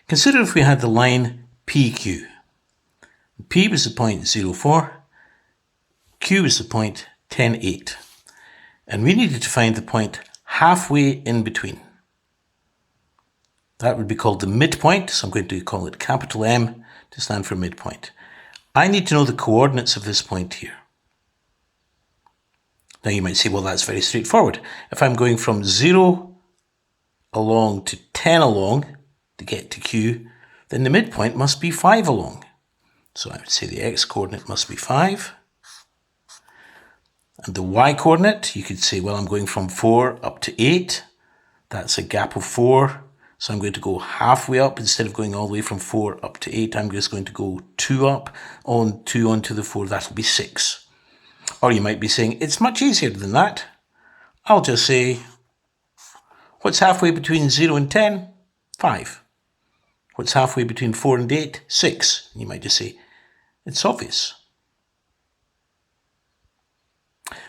Consider if we had the line PQ. P was the point 0,4, Q was the point 10,8. And we needed to find the point halfway in between. That would be called the midpoint, so I'm going to call it capital M to stand for midpoint. I need to know the coordinates of this point here. Now you might say, well, that's very straightforward. If I'm going from 0 along to 10 along to get to Q, then the midpoint must be 5 along. So I would say the x coordinate must be 5. And the y coordinate, you could say, well, I'm going from 4 up to 8. That's a gap of 4. So I'm going to go halfway up. Instead of going all the way from 4 up to 8, I'm just going to go 2 up, on 2 onto the 4. That'll be 6. Or you might be saying, it's much easier than that. I'll just say, what's halfway between 0 and 10? 5. What's halfway between 4 and 8? 6. You might just say, it's obvious.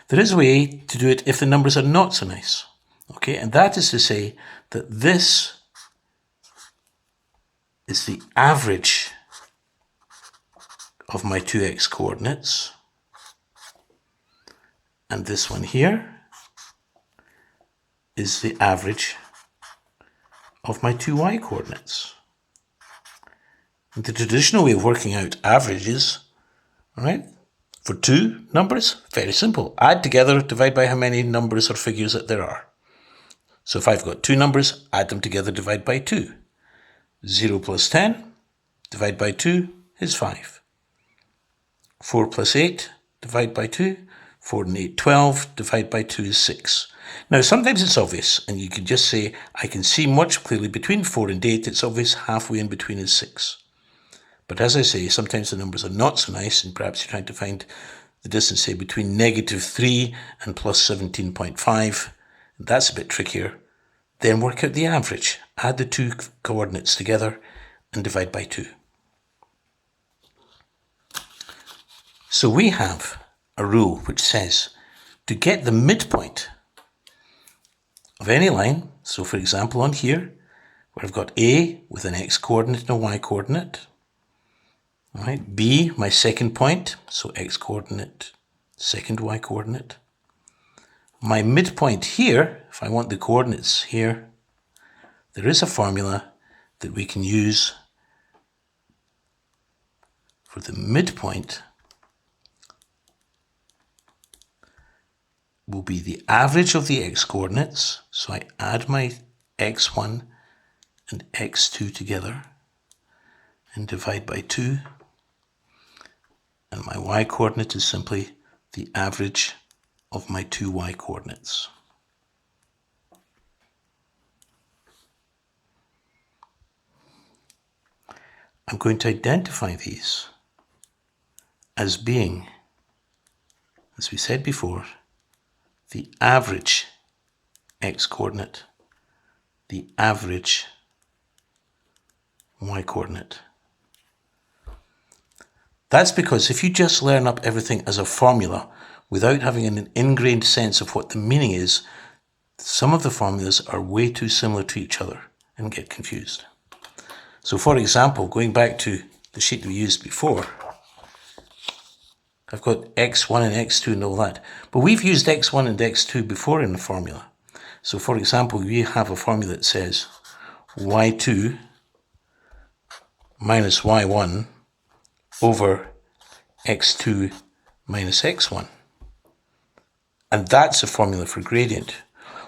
There is a way to do it if the numbers are not so nice. Okay, and that is to say that this is the average of my 2x coordinates. And this one here is the average of my 2y coordinates. And the traditional way of working out averages, all right, for two numbers, very simple. Add together, divide by how many numbers or figures that there are. So if I've got two numbers, add them together, divide by 2. 0 plus 10, divide by 2 is 5. 4 plus 8, divide by 2. 4 and 8, 12, divide by 2 is 6. Now, sometimes it's obvious, and you can just say, I can see much clearly between 4 and 8, it's obvious halfway in between is 6. But as I say, sometimes the numbers are not so nice, and perhaps you're trying to find the distance, say, between -3 and plus 17.5. That's a bit trickier. Then work out the average. Add the two coordinates together and divide by 2. So we have a rule which says to get the midpoint of any line, so for example on here, where I've got A with an x coordinate and a y coordinate, all right, B, my second point, so x coordinate, second y coordinate. My midpoint here, if I want the coordinates here, there is a formula that we can use for the midpoint will be the average of the x coordinates. So I add my x1 and x2 together and divide by 2. And my y coordinate is simply the average of my two y coordinates. I'm going to identify these as being, as we said before, the average x coordinate, the average y coordinate. That's because if you just learn up everything as a formula without having an ingrained sense of what the meaning is, some of the formulas are way too similar to each other and get confused. So for example, going back to the sheet we used before, I've got x1 and x2 and all that. But we've used x1 and x2 before in the formula. So for example, we have a formula that says y2 minus y1 over x2 minus x1. And that's a formula for gradient,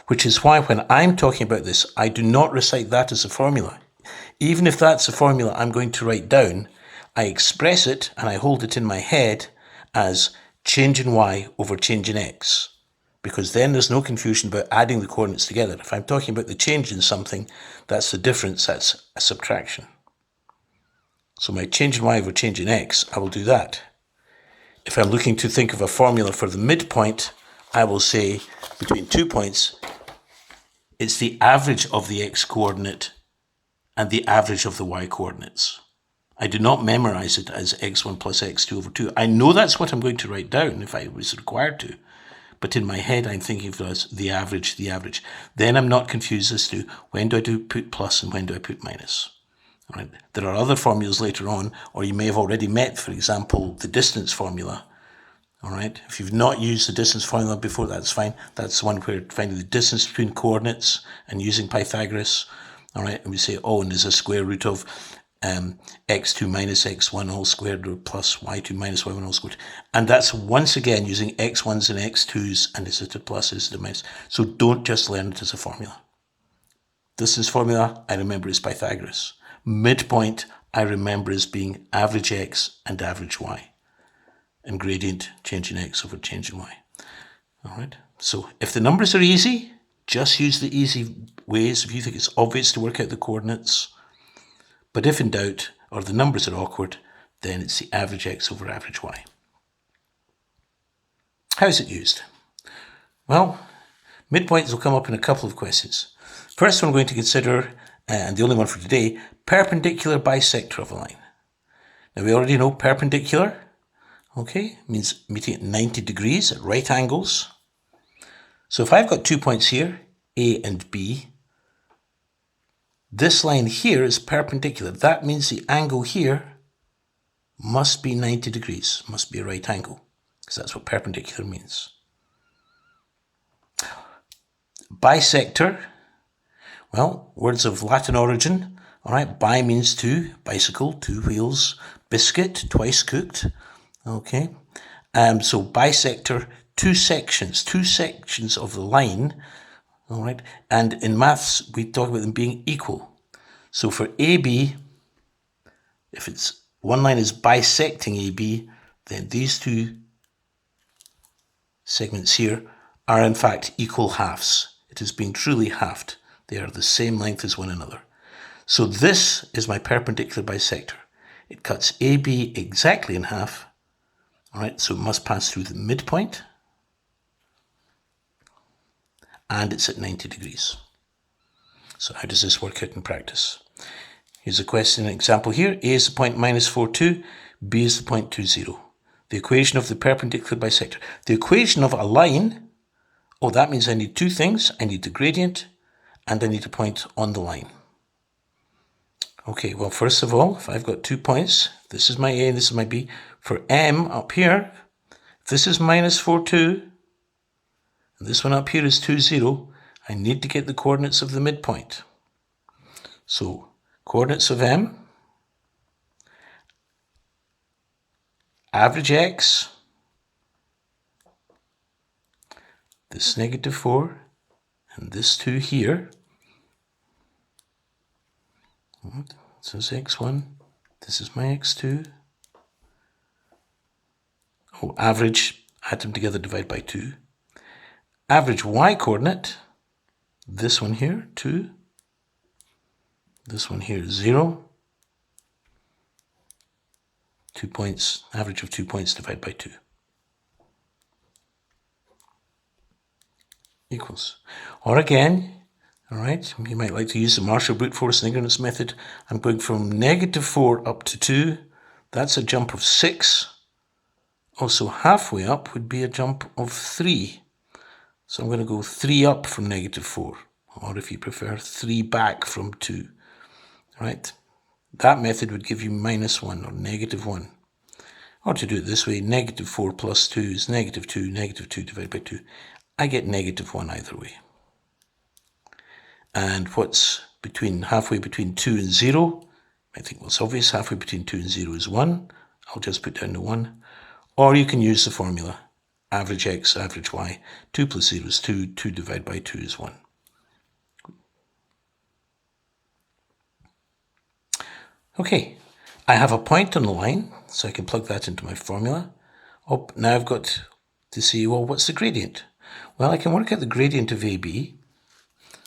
which is why when I'm talking about this, I do not recite that as a formula. Even if that's a formula I'm going to write down, I express it and I hold it in my head as change in y over change in x, because then there's no confusion about adding the coordinates together. If I'm talking about the change in something, that's the difference, that's a subtraction. So my change in y over change in x, I will do that. If I'm looking to think of a formula for the midpoint, I will say between 2 points, it's the average of the x coordinate and the average of the y coordinates. I do not memorize it as x1 plus x2 over 2. I know that's what I'm going to write down if I was required to, but in my head I'm thinking of it as the average, the average. Then I'm not confused as to when do I put plus and when do I put minus. Right? There are other formulas later on, or you may have already met, for example, the distance formula. All right. If you've not used the distance formula before, that's fine. That's the one where finding the distance between coordinates and using Pythagoras. All right. And we say, oh, and there's a square root of x2 minus x1 all squared or plus y2 minus y1 all squared. And that's once again using x1s and x2s, and is it a plus, is it a minus? So don't just learn it as a formula. Distance formula, I remember is Pythagoras. Midpoint, I remember as being average x and average y. And gradient, change in x over change in y. All right. So if the numbers are easy, just use the easy ways if you think it's obvious to work out the coordinates. But if in doubt, or the numbers are awkward, then it's the average x over average y. How is it used? Well, midpoints will come up in a couple of questions. First one we're going to consider, and the only one for today, perpendicular bisector of a line. Now we already know perpendicular. Okay, means meeting at 90 degrees at right angles. So if I've got 2 points here, A and B, this line here is perpendicular. That means the angle here must be 90 degrees, must be a right angle, because that's what perpendicular means. Bisector, well, words of Latin origin. All right, bi means two, bicycle, two wheels, biscuit, twice cooked. Okay, so bisector, two sections of the line, all right, and in maths, we talk about them being equal. So for AB, if it's one line is bisecting AB, then these two segments here are in fact equal halves. It is being truly halved. They are the same length as one another. So this is my perpendicular bisector. It cuts AB exactly in half. All right, so it must pass through the midpoint, and it's at 90 degrees. So how does this work out in practice? Here's a question, an example here. A is the point minus 4, 2. B is the point 2, 0. The equation of the perpendicular bisector. The equation of a line, oh, that means I need two things. I need the gradient, and I need a point on the line. Okay, well, first of all, if I've got 2 points, this is my A and this is my B. For M up here, if this is minus 4, 2, and this one up here is 2, 0, I need to get the coordinates of the midpoint. So, coordinates of M, average x, this negative 4, and this 2 here. This is x1, this is my x2. Oh, average, add them together, divide by 2. Average y coordinate, this one here, 2. This one here, 0. 2 points, average of 2 points, divide by 2. Equals. Or again, all right, you might like to use the Marshall brute force and ignorance method. I'm going from negative 4 up to 2. That's a jump of 6. Also, halfway up would be a jump of 3. So I'm going to go 3 up from negative 4. Or if you prefer, 3 back from 2. All right, that method would give you minus 1 or negative 1. Or to do it this way, negative 4 plus 2 is negative 2 divided by 2. I get negative 1 either way. And what's halfway between 2 and 0? I think, well, it's obvious, halfway between 2 and 0 is 1. I'll just put down the 1. Or you can use the formula, average x, average y. 2 plus 0 is 2, 2 divided by 2 is 1. Okay, I have a point on the line, so I can plug that into my formula. Oh, now I've got to see, well, what's the gradient? Well, I can work out the gradient of AB.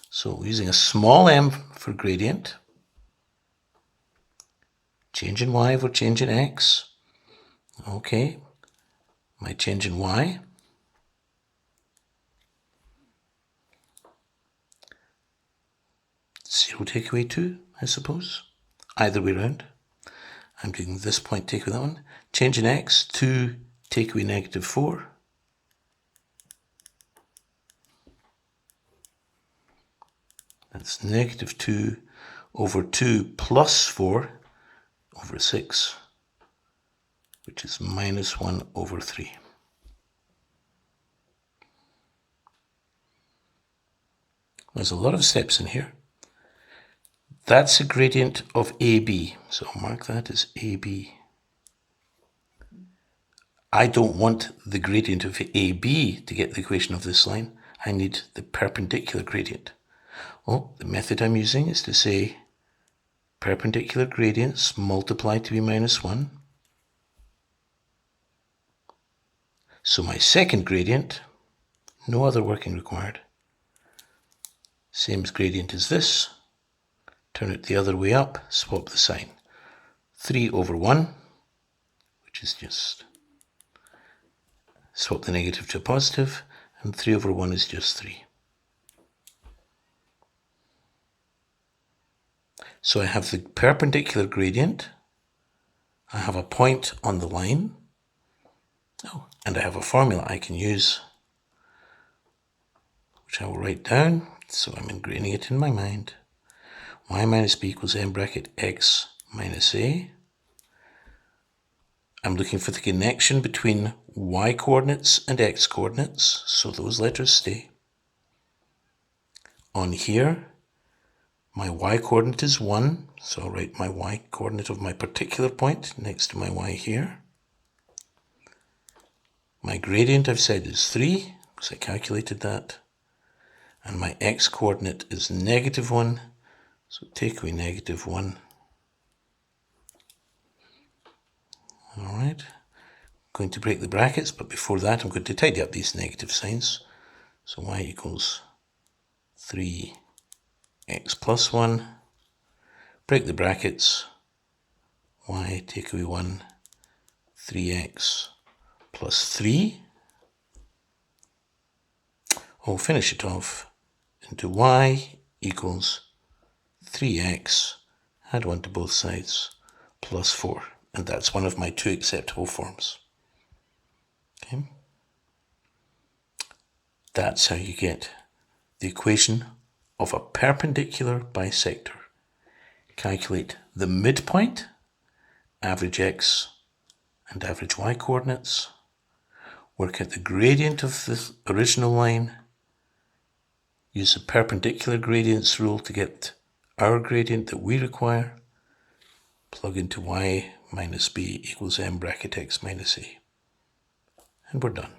So using a small m for gradient, change in y over change in x. Okay, my change in y. Zero take away 2, I suppose. Either way around. I'm doing this point take away that one. Change in x, 2 take away negative 4. That's negative 2 over 2 plus 4 over 6, which is minus 1 over 3. There's a lot of steps in here. That's a gradient of AB, so I'll mark that as AB. I don't want the gradient of AB to get the equation of this line. I need the perpendicular gradient. Well, the method I'm using is to say perpendicular gradients multiply to be minus 1. So my second gradient, no other working required. Same as gradient as this. Turn it the other way up, swap the sign. 3 over 1, which is just swap the negative to a positive, and 3 over 1 is just 3. So I have the perpendicular gradient, I have a point on the line, and I have a formula I can use, which I will write down, so I'm ingraining it in my mind. Y minus b equals m bracket x minus a. I'm looking for the connection between y coordinates and x coordinates, so those letters stay. On here, my y coordinate is 1, so I'll write my y coordinate of my particular point next to my y here. My gradient I've said is 3, because I calculated that. And my x coordinate is negative 1, so take away negative 1. All right, going to break the brackets, but before that I'm going to tidy up these negative signs. So y equals 3x plus 1, break the brackets, y take away 1, 3x plus 3. I'll finish it off into y equals 3x, add 1 to both sides, plus 4. And that's one of my two acceptable forms. Okay. That's how you get the equation of a perpendicular bisector. Calculate the midpoint, average x and average y coordinates, work out the gradient of the original line, use the perpendicular gradients rule to get our gradient that we require, plug into y minus b equals m bracket x minus a, and we're done.